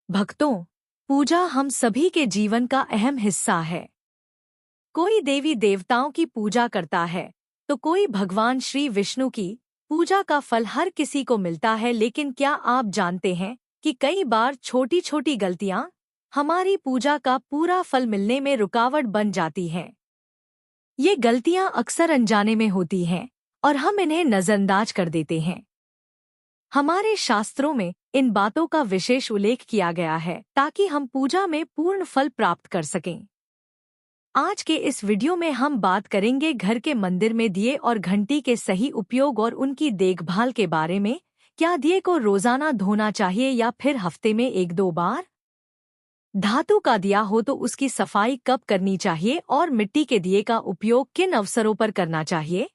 भक्तों, पूजा हम सभी के जीवन का अहम हिस्सा है। कोई देवी देवताओं की पूजा करता है तो कोई भगवान श्री विष्णु की। पूजा का फल हर किसी को मिलता है, लेकिन क्या आप जानते हैं कि कई बार छोटी छोटी गलतियां हमारी पूजा का पूरा फल मिलने में रुकावट बन जाती हैं। ये गलतियां अक्सर अनजाने में होती हैं और हम इन्हें नजरअंदाज कर देते हैं। हमारे शास्त्रों में इन बातों का विशेष उल्लेख किया गया है ताकि हम पूजा में पूर्ण फल प्राप्त कर सकें। आज के इस वीडियो में हम बात करेंगे घर के मंदिर में दिए और घंटी के सही उपयोग और उनकी देखभाल के बारे में। क्या दिए को रोजाना धोना चाहिए या फिर हफ्ते में 1-2 बार? धातु का दिया हो तो उसकी सफाई कब करनी चाहिए और मिट्टी के दिए का उपयोग किन अवसरों पर करना चाहिए?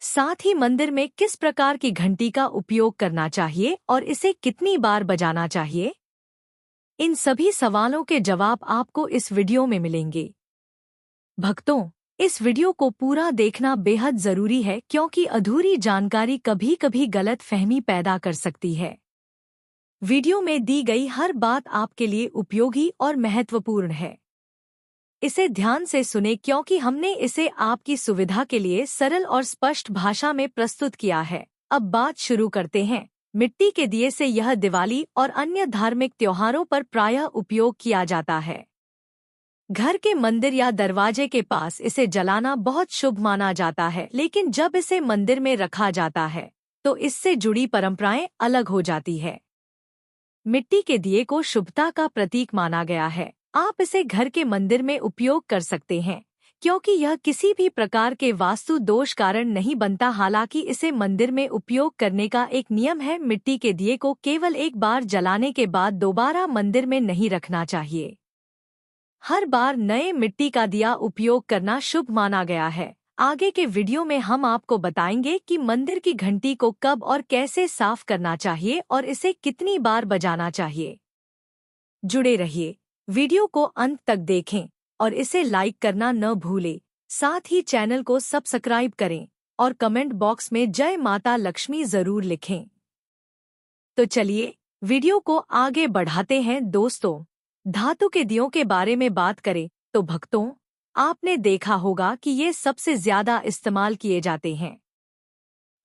साथ ही मंदिर में किस प्रकार की घंटी का उपयोग करना चाहिए और इसे कितनी बार बजाना चाहिए? इन सभी सवालों के जवाब आपको इस वीडियो में मिलेंगे। भक्तों, इस वीडियो को पूरा देखना बेहद जरूरी है क्योंकि अधूरी जानकारी कभी कभी गलत फहमी पैदा कर सकती है। वीडियो में दी गई हर बात आपके लिए उपयोगी और महत्वपूर्ण है। इसे ध्यान से सुने क्योंकि हमने इसे आपकी सुविधा के लिए सरल और स्पष्ट भाषा में प्रस्तुत किया है। अब बात शुरू करते हैं। मिट्टी के दिए से यह दिवाली और अन्य धार्मिक त्योहारों पर प्रायः उपयोग किया जाता है। घर के मंदिर या दरवाजे के पास इसे जलाना बहुत शुभ माना जाता है, लेकिन जब इसे मंदिर में रखा जाता है तो इससे जुड़ी परंपराएं अलग हो जाती है। मिट्टी के दिए को शुभता का प्रतीक माना गया है। आप इसे घर के मंदिर में उपयोग कर सकते हैं क्योंकि यह किसी भी प्रकार के वास्तु दोष कारण नहीं बनता। हालांकि इसे मंदिर में उपयोग करने का एक नियम है। मिट्टी के दिए को केवल एक बार जलाने के बाद दोबारा मंदिर में नहीं रखना चाहिए। हर बार नए मिट्टी का दिया उपयोग करना शुभ माना गया है। आगे के वीडियो में हम आपको बताएंगे कि मंदिर की घंटी को कब और कैसे साफ करना चाहिए और इसे कितनी बार बजाना चाहिए। जुड़े रहिए, वीडियो को अंत तक देखें और इसे लाइक करना न भूलें। साथ ही चैनल को सब्सक्राइब करें और कमेंट बॉक्स में जय माता लक्ष्मी जरूर लिखें। तो चलिए वीडियो को आगे बढ़ाते हैं। दोस्तों, धातु के दियों के बारे में बात करें तो भक्तों, आपने देखा होगा कि ये सबसे ज्यादा इस्तेमाल किए जाते हैं।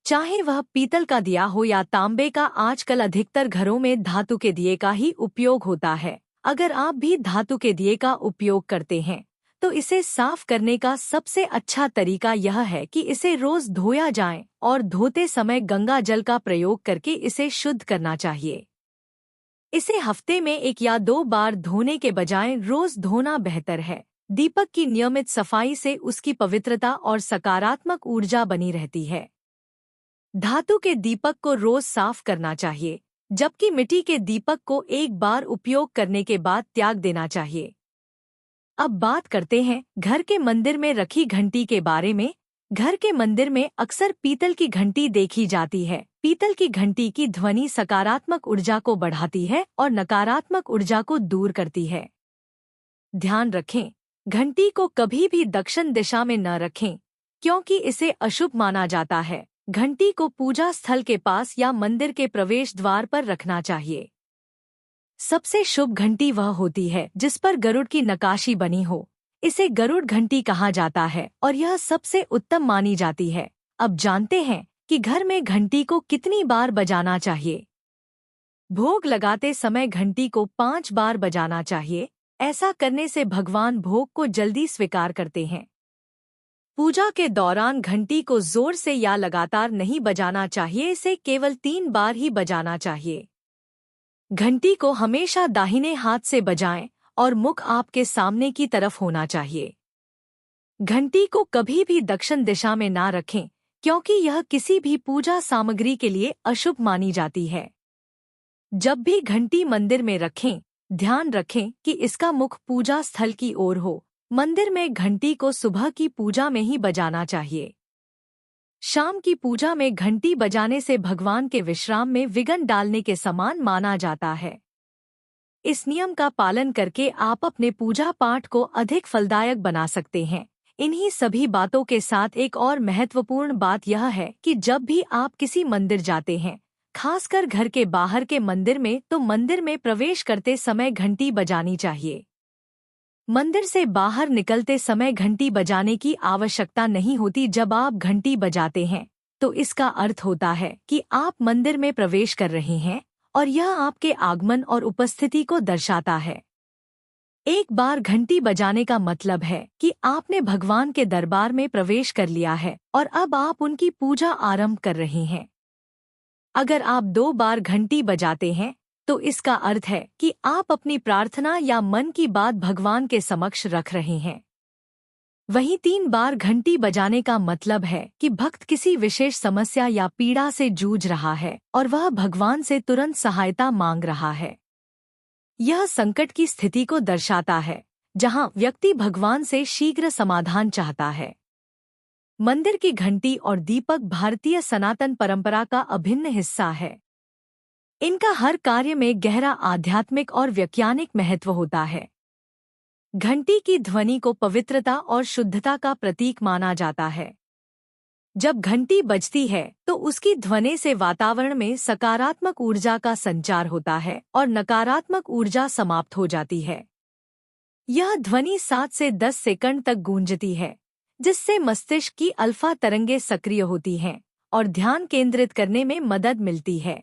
चाहे वह पीतल का दिया हो या तांबे का, आजकल अधिकतर घरों में धातु के दिए का ही उपयोग होता है। अगर आप भी धातु के दिए का उपयोग करते हैं तो इसे साफ करने का सबसे अच्छा तरीका यह है कि इसे रोज धोया जाए और धोते समय गंगा जल का प्रयोग करके इसे शुद्ध करना चाहिए। इसे हफ्ते में 1 या 2 बार धोने के बजाय रोज धोना बेहतर है। दीपक की नियमित सफाई से उसकी पवित्रता और सकारात्मक ऊर्जा बनी रहती है। धातु के दीपक को रोज साफ करना चाहिए, जबकि मिट्टी के दीपक को एक बार उपयोग करने के बाद त्याग देना चाहिए। अब बात करते हैं घर के मंदिर में रखी घंटी के बारे में। घर के मंदिर में अक्सर पीतल की घंटी देखी जाती है। पीतल की घंटी की ध्वनि सकारात्मक ऊर्जा को बढ़ाती है और नकारात्मक ऊर्जा को दूर करती है। ध्यान रखें, घंटी को कभी भी दक्षिण दिशा में न रखें क्योंकि इसे अशुभ माना जाता है। घंटी को पूजा स्थल के पास या मंदिर के प्रवेश द्वार पर रखना चाहिए। सबसे शुभ घंटी वह होती है जिस पर गरुड़ की नक्काशी बनी हो। इसे गरुड़ घंटी कहा जाता है और यह सबसे उत्तम मानी जाती है। अब जानते हैं कि घर में घंटी को कितनी बार बजाना चाहिए। भोग लगाते समय घंटी को 5 बार बजाना चाहिए। ऐसा करने से भगवान भोग को जल्दी स्वीकार करते हैं। पूजा के दौरान घंटी को जोर से या लगातार नहीं बजाना चाहिए। इसे केवल 3 बार ही बजाना चाहिए। घंटी को हमेशा दाहिने हाथ से बजाएं और मुख आपके सामने की तरफ होना चाहिए। घंटी को कभी भी दक्षिण दिशा में ना रखें क्योंकि यह किसी भी पूजा सामग्री के लिए अशुभ मानी जाती है। जब भी घंटी मंदिर में रखें, ध्यान रखें कि इसका मुख पूजा स्थल की ओर हो। मंदिर में घंटी को सुबह की पूजा में ही बजाना चाहिए। शाम की पूजा में घंटी बजाने से भगवान के विश्राम में विघ्न डालने के समान माना जाता है। इस नियम का पालन करके आप अपने पूजा पाठ को अधिक फलदायक बना सकते हैं। इन्हीं सभी बातों के साथ एक और महत्वपूर्ण बात यह है कि जब भी आप किसी मंदिर जाते हैं खासकर घर के बाहर के मंदिर में तो मंदिर में प्रवेश करते समय घंटी बजानी चाहिए। मंदिर से बाहर निकलते समय घंटी बजाने की आवश्यकता नहीं होती। जब आप घंटी बजाते हैं तो इसका अर्थ होता है कि आप मंदिर में प्रवेश कर रहे हैं और यह आपके आगमन और उपस्थिति को दर्शाता है। एक बार घंटी बजाने का मतलब है कि आपने भगवान के दरबार में प्रवेश कर लिया है और अब आप उनकी पूजा आरंभ कर रहे हैं। अगर आप 2 बार घंटी बजाते हैं तो इसका अर्थ है कि आप अपनी प्रार्थना या मन की बात भगवान के समक्ष रख रहे हैं। वहीं 3 बार घंटी बजाने का मतलब है कि भक्त किसी विशेष समस्या या पीड़ा से जूझ रहा है और वह भगवान से तुरंत सहायता मांग रहा है। यह संकट की स्थिति को दर्शाता है जहां व्यक्ति भगवान से शीघ्र समाधान चाहता है। मंदिर की घंटी और दीपक भारतीय सनातन परंपरा का अभिन्न हिस्सा है। इनका हर कार्य में गहरा आध्यात्मिक और वैज्ञानिक महत्व होता है। घंटी की ध्वनि को पवित्रता और शुद्धता का प्रतीक माना जाता है। जब घंटी बजती है तो उसकी ध्वनि से वातावरण में सकारात्मक ऊर्जा का संचार होता है और नकारात्मक ऊर्जा समाप्त हो जाती है। यह ध्वनि 7 से 10 सेकंड तक गूंजती है, जिससे मस्तिष्क की अल्फा तरंगें सक्रिय होती हैं और ध्यान केंद्रित करने में मदद मिलती है।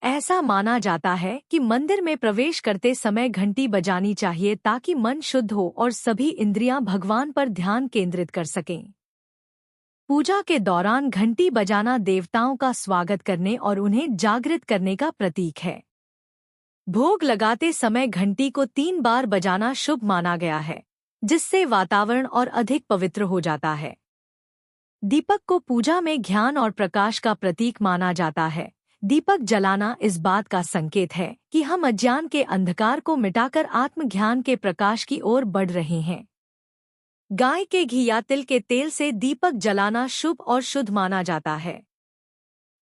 ऐसा माना जाता है कि मंदिर में प्रवेश करते समय घंटी बजानी चाहिए ताकि मन शुद्ध हो और सभी इंद्रियां भगवान पर ध्यान केंद्रित कर सकें। पूजा के दौरान घंटी बजाना देवताओं का स्वागत करने और उन्हें जागृत करने का प्रतीक है। भोग लगाते समय घंटी को 3 बार बजाना शुभ माना गया है, जिससे वातावरण और अधिक पवित्र हो जाता है। दीपक को पूजा में ज्ञान और प्रकाश का प्रतीक माना जाता है। दीपक जलाना इस बात का संकेत है कि हम अज्ञान के अंधकार को मिटाकर आत्मज्ञान के प्रकाश की ओर बढ़ रहे हैं। गाय के घी या तिल के तेल से दीपक जलाना शुभ और शुद्ध माना जाता है।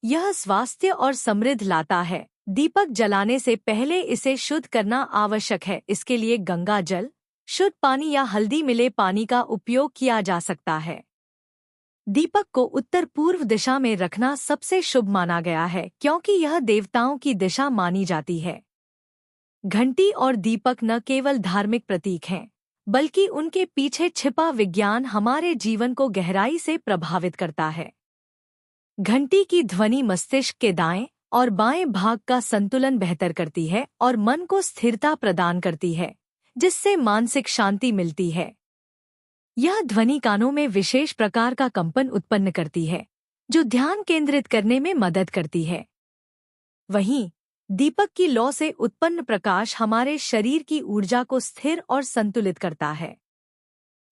यह स्वास्थ्य और समृद्धि लाता है। दीपक जलाने से पहले इसे शुद्ध करना आवश्यक है। इसके लिए गंगा जल, शुद्ध पानी या हल्दी मिले पानी का उपयोग किया जा सकता है। दीपक को उत्तर पूर्व दिशा में रखना सबसे शुभ माना गया है, क्योंकि यह देवताओं की दिशा मानी जाती है। घंटी और दीपक न केवल धार्मिक प्रतीक हैं, बल्कि उनके पीछे छिपा विज्ञान हमारे जीवन को गहराई से प्रभावित करता है। घंटी की ध्वनि मस्तिष्क के दाएं और बाएं भाग का संतुलन बेहतर करती है और मन को स्थिरता प्रदान करती है, जिससे मानसिक शांति मिलती है। यह ध्वनि कानों में विशेष प्रकार का कंपन उत्पन्न करती है, जो ध्यान केंद्रित करने में मदद करती है। वहीं दीपक की लौ से उत्पन्न प्रकाश हमारे शरीर की ऊर्जा को स्थिर और संतुलित करता है।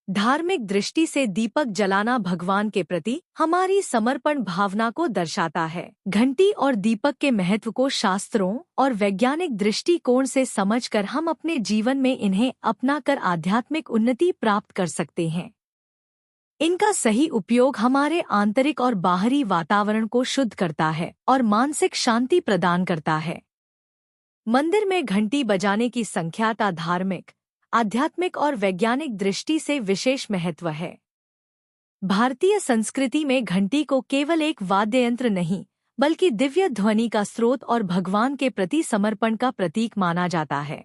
धार्मिक दृष्टि से दीपक जलाना भगवान के प्रति हमारी समर्पण भावना को दर्शाता है। घंटी और दीपक के महत्व को शास्त्रों और वैज्ञानिक दृष्टिकोण से समझकर हम अपने जीवन में इन्हें अपनाकर आध्यात्मिक उन्नति प्राप्त कर सकते हैं। इनका सही उपयोग हमारे आंतरिक और बाहरी वातावरण को शुद्ध करता है और मानसिक शांति प्रदान करता है। मंदिर में घंटी बजाने की संख्याता धार्मिक, आध्यात्मिक और वैज्ञानिक दृष्टि से विशेष महत्व है। भारतीय संस्कृति में घंटी को केवल एक वाद्य यंत्र नहीं, बल्कि दिव्य ध्वनि का स्रोत और भगवान के प्रति समर्पण का प्रतीक माना जाता है।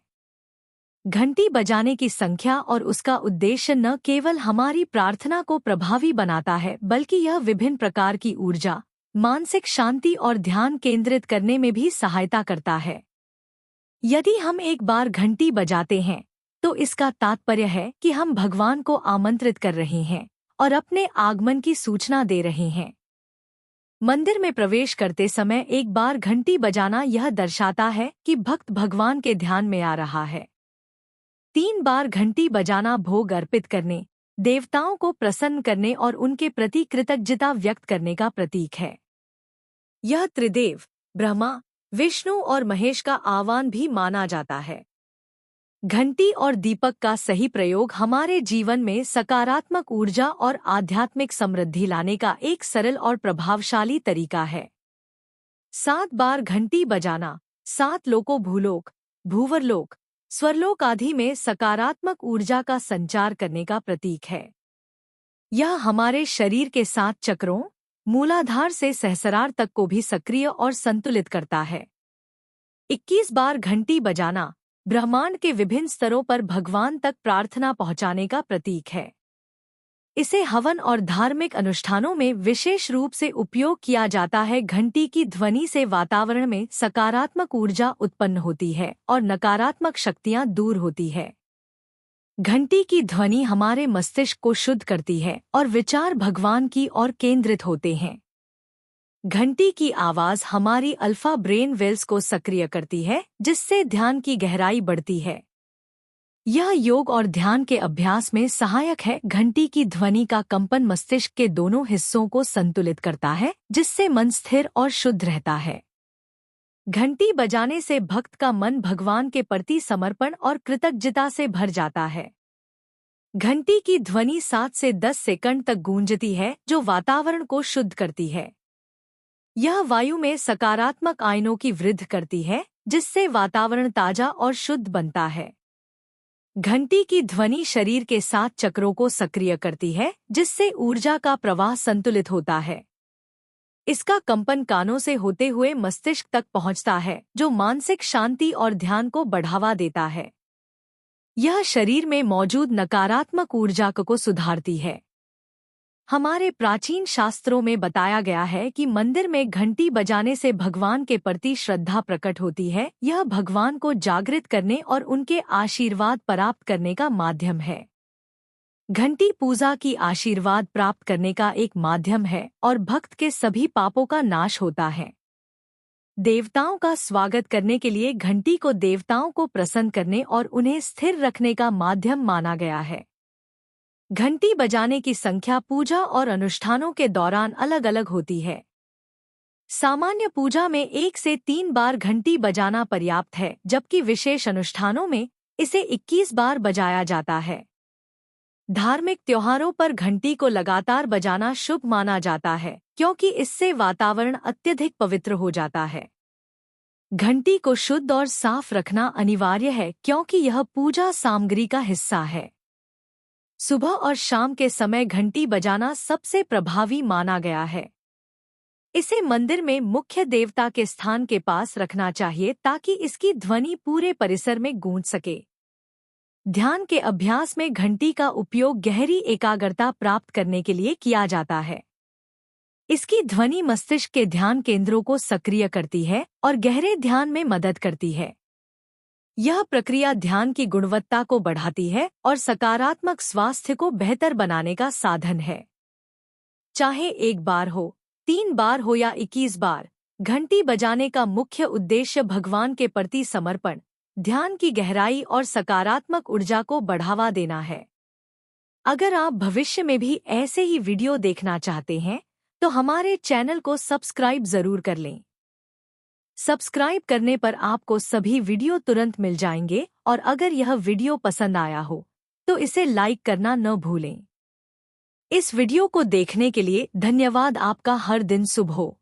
घंटी बजाने की संख्या और उसका उद्देश्य न केवल हमारी प्रार्थना को प्रभावी बनाता है, बल्कि यह विभिन्न प्रकार की ऊर्जा, मानसिक शांति और ध्यान केंद्रित करने में भी सहायता करता है। यदि हम एक बार घंटी बजाते हैं तो इसका तात्पर्य है कि हम भगवान को आमंत्रित कर रहे हैं और अपने आगमन की सूचना दे रहे हैं। मंदिर में प्रवेश करते समय एक बार घंटी बजाना यह दर्शाता है कि भक्त भगवान के ध्यान में आ रहा है। 3 बार घंटी बजाना भोग अर्पित करने, देवताओं को प्रसन्न करने और उनके प्रति कृतज्ञता व्यक्त करने का प्रतीक है। यह त्रिदेव ब्रह्मा, विष्णु और महेश का आह्वान भी माना जाता है। घंटी और दीपक का सही प्रयोग हमारे जीवन में सकारात्मक ऊर्जा और आध्यात्मिक समृद्धि लाने का एक सरल और प्रभावशाली तरीका है। 7 बार घंटी बजाना 7 लोकों भूलोक, भूवरलोक, स्वर्लोक आदि में सकारात्मक ऊर्जा का संचार करने का प्रतीक है। यह हमारे शरीर के 7 चक्रों, मूलाधार से सहस्रार तक को भी सक्रिय और संतुलित करता है। 21 बार घंटी बजाना ब्रह्मांड के विभिन्न स्तरों पर भगवान तक प्रार्थना पहुंचाने का प्रतीक है। इसे हवन और धार्मिक अनुष्ठानों में विशेष रूप से उपयोग किया जाता है। घंटी की ध्वनि से वातावरण में सकारात्मक ऊर्जा उत्पन्न होती है और नकारात्मक शक्तियां दूर होती है। घंटी की ध्वनि हमारे मस्तिष्क को शुद्ध करती है और विचार भगवान की ओर केंद्रित होते हैं। घंटी की आवाज हमारी अल्फा ब्रेन वेल्स को सक्रिय करती है, जिससे ध्यान की गहराई बढ़ती है। यह योग और ध्यान के अभ्यास में सहायक है। घंटी की ध्वनि का कंपन मस्तिष्क के दोनों हिस्सों को संतुलित करता है, जिससे मन स्थिर और शुद्ध रहता है। घंटी बजाने से भक्त का मन भगवान के प्रति समर्पण और कृतज्ञता से भर जाता है। घंटी की ध्वनि 7 से 10 सेकंड तक गूंजती है, जो वातावरण को शुद्ध करती है। यह वायु में सकारात्मक आयनों की वृद्धि करती है, जिससे वातावरण ताजा और शुद्ध बनता है। घंटी की ध्वनि शरीर के 7 चक्रों को सक्रिय करती है, जिससे ऊर्जा का प्रवाह संतुलित होता है। इसका कंपन कानों से होते हुए मस्तिष्क तक पहुंचता है, जो मानसिक शांति और ध्यान को बढ़ावा देता है। यह शरीर में मौजूद नकारात्मक ऊर्जा को सुधारती है। हमारे प्राचीन शास्त्रों में बताया गया है कि मंदिर में घंटी बजाने से भगवान के प्रति श्रद्धा प्रकट होती है। यह भगवान को जागृत करने और उनके आशीर्वाद प्राप्त करने का माध्यम है। घंटी पूजा की आशीर्वाद प्राप्त करने का एक माध्यम है और भक्त के सभी पापों का नाश होता है। देवताओं का स्वागत करने के लिए घंटी को देवताओं को प्रसन्न करने और उन्हें स्थिर रखने का माध्यम माना गया है। घंटी बजाने की संख्या पूजा और अनुष्ठानों के दौरान अलग अलग होती है। सामान्य पूजा में 1 से 3 बार घंटी बजाना पर्याप्त है, जबकि विशेष अनुष्ठानों में इसे 21 बार बजाया जाता है। धार्मिक त्योहारों पर घंटी को लगातार बजाना शुभ माना जाता है, क्योंकि इससे वातावरण अत्यधिक पवित्र हो जाता है। घंटी को शुद्ध और साफ रखना अनिवार्य है, क्योंकि यह पूजा सामग्री का हिस्सा है। सुबह और शाम के समय घंटी बजाना सबसे प्रभावी माना गया है। इसे मंदिर में मुख्य देवता के स्थान के पास रखना चाहिए, ताकि इसकी ध्वनि पूरे परिसर में गूंज सके। ध्यान के अभ्यास में घंटी का उपयोग गहरी एकाग्रता प्राप्त करने के लिए किया जाता है। इसकी ध्वनि मस्तिष्क के ध्यान केंद्रों को सक्रिय करती है और गहरे ध्यान में मदद करती है। यह प्रक्रिया ध्यान की गुणवत्ता को बढ़ाती है और सकारात्मक स्वास्थ्य को बेहतर बनाने का साधन है। चाहे 1 बार हो, 3 बार हो या 21 बार, घंटी बजाने का मुख्य उद्देश्य भगवान के प्रति समर्पण, ध्यान की गहराई और सकारात्मक ऊर्जा को बढ़ावा देना है। अगर आप भविष्य में भी ऐसे ही वीडियो देखना चाहते हैं, तो हमारे चैनल को सब्सक्राइब जरूर कर लें। सब्सक्राइब करने पर आपको सभी वीडियो तुरंत मिल जाएंगे, और अगर यह वीडियो पसंद आया हो तो इसे लाइक करना न भूलें। इस वीडियो को देखने के लिए धन्यवाद। आपका हर दिन शुभ हो।